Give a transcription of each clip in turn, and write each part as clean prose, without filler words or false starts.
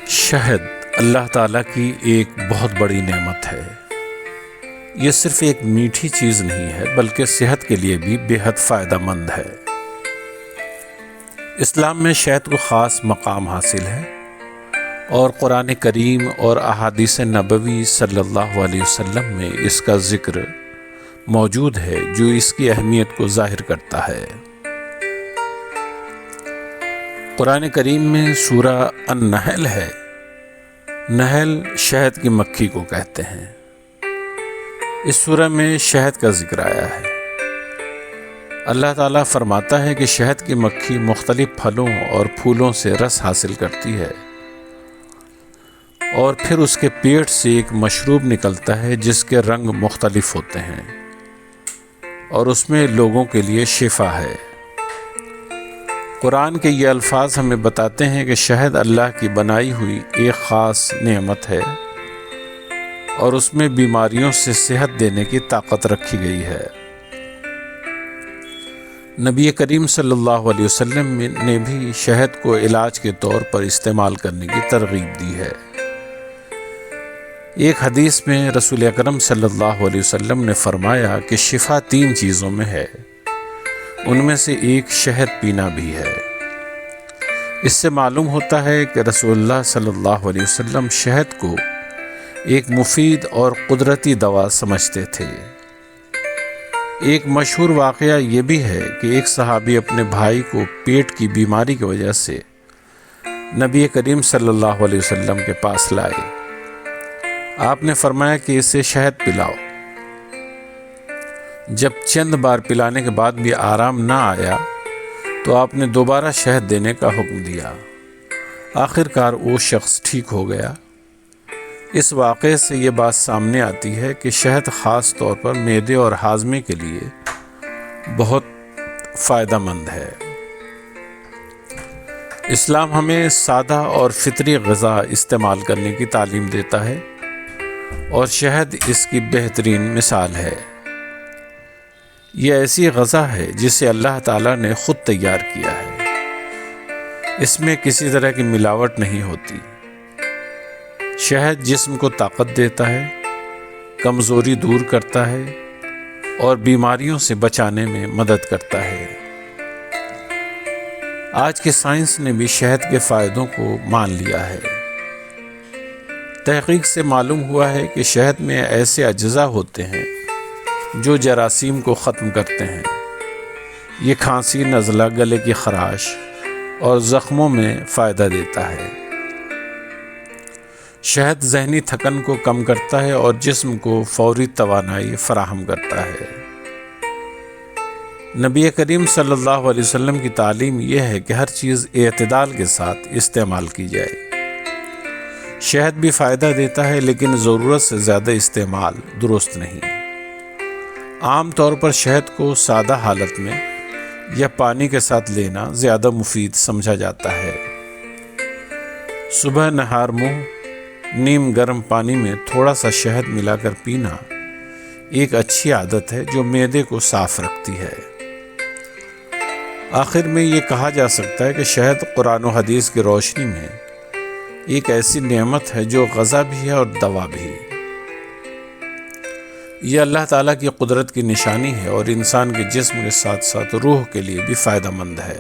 شہد اللہ تعالیٰ کی ایک بہت بڑی نعمت ہے۔ یہ صرف ایک میٹھی چیز نہیں ہے بلکہ صحت کے لیے بھی بے حد فائدہ مند ہے۔ اسلام میں شہد کو خاص مقام حاصل ہے اور قرآن کریم اور احادیث نبوی صلی اللہ علیہ وسلم میں اس کا ذکر موجود ہے جو اس کی اہمیت کو ظاہر کرتا ہے۔ قرآن کریم میں سورہ النحل ہے۔ نحل شہد کی مکھی کو کہتے ہیں۔ اس سورہ میں شہد کا ذکر آیا ہے۔ اللہ تعالیٰ فرماتا ہے کہ شہد کی مکھی مختلف پھلوں اور پھولوں سے رس حاصل کرتی ہے اور پھر اس کے پیٹ سے ایک مشروب نکلتا ہے جس کے رنگ مختلف ہوتے ہیں اور اس میں لوگوں کے لیے شفا ہے۔ قرآن کے یہ الفاظ ہمیں بتاتے ہیں کہ شہد اللہ کی بنائی ہوئی ایک خاص نعمت ہے اور اس میں بیماریوں سے صحت دینے کی طاقت رکھی گئی ہے۔ نبی کریم صلی اللہ علیہ وسلم نے بھی شہد کو علاج کے طور پر استعمال کرنے کی ترغیب دی ہے۔ ایک حدیث میں رسول اکرم صلی اللہ علیہ وسلم نے فرمایا کہ شفا 3 چیزوں میں ہے، ان میں سے ایک شہد پینا بھی ہے۔ اس سے معلوم ہوتا ہے کہ رسول اللہ صلی اللہ علیہ وسلم شہد کو ایک مفید اور قدرتی دوا سمجھتے تھے۔ ایک مشہور واقعہ یہ بھی ہے کہ ایک صحابی اپنے بھائی کو پیٹ کی بیماری کی وجہ سے نبی کریم صلی اللہ علیہ وسلم کے پاس لائے۔ آپ نے فرمایا کہ اسے شہد پلاؤ۔ جب چند بار پلانے کے بعد بھی آرام نہ آیا تو آپ نے دوبارہ شہد دینے کا حکم دیا۔ آخر کار وہ شخص ٹھیک ہو گیا۔ اس واقعے سے یہ بات سامنے آتی ہے کہ شہد خاص طور پر معدے اور ہاضمے کے لیے بہت فائدہ مند ہے۔ اسلام ہمیں سادہ اور فطری غذا استعمال کرنے کی تعلیم دیتا ہے اور شہد اس کی بہترین مثال ہے۔ یہ ایسی غذا ہے جسے اللہ تعالیٰ نے خود تیار کیا ہے۔ اس میں کسی طرح کی ملاوٹ نہیں ہوتی۔ شہد جسم کو طاقت دیتا ہے، کمزوری دور کرتا ہے اور بیماریوں سے بچانے میں مدد کرتا ہے۔ آج کی سائنس نے بھی شہد کے فائدوں کو مان لیا ہے۔ تحقیق سے معلوم ہوا ہے کہ شہد میں ایسے اجزاء ہوتے ہیں جو جراثیم کو ختم کرتے ہیں۔ یہ کھانسی، نزلہ، گلے کی خراش اور زخموں میں فائدہ دیتا ہے۔ شہد ذہنی تھکن کو کم کرتا ہے اور جسم کو فوری توانائی فراہم کرتا ہے۔ نبی کریم صلی اللہ علیہ وسلم کی تعلیم یہ ہے کہ ہر چیز اعتدال کے ساتھ استعمال کی جائے۔ شہد بھی فائدہ دیتا ہے لیکن ضرورت سے زیادہ استعمال درست نہیں۔ عام طور پر شہد کو سادہ حالت میں یا پانی کے ساتھ لینا زیادہ مفید سمجھا جاتا ہے۔ صبح نہار منہ نیم گرم پانی میں تھوڑا سا شہد ملا کر پینا ایک اچھی عادت ہے جو معدے کو صاف رکھتی ہے۔ آخر میں یہ کہا جا سکتا ہے کہ شہد قرآن و حدیث کی روشنی میں ایک ایسی نعمت ہے جو غذا بھی ہے اور دوا بھی۔ یہ اللہ تعالیٰ کی قدرت کی نشانی ہے اور انسان کے جسم کے ساتھ ساتھ روح کے لیے بھی فائدہ مند ہے۔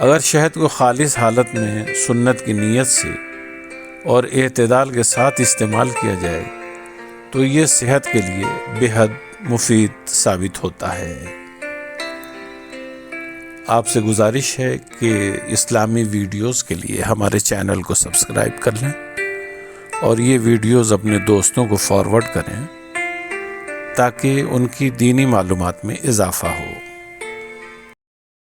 اگر شہد کو خالص حالت میں سنت کی نیت سے اور اعتدال کے ساتھ استعمال کیا جائے تو یہ صحت کے لیے بے حد مفید ثابت ہوتا ہے۔ آپ سے گزارش ہے کہ اسلامی ویڈیوز کے لیے ہمارے چینل کو سبسکرائب کر لیں اور یہ ویڈیوز اپنے دوستوں کو فارورڈ کریں تاکہ ان کی دینی معلومات میں اضافہ ہو۔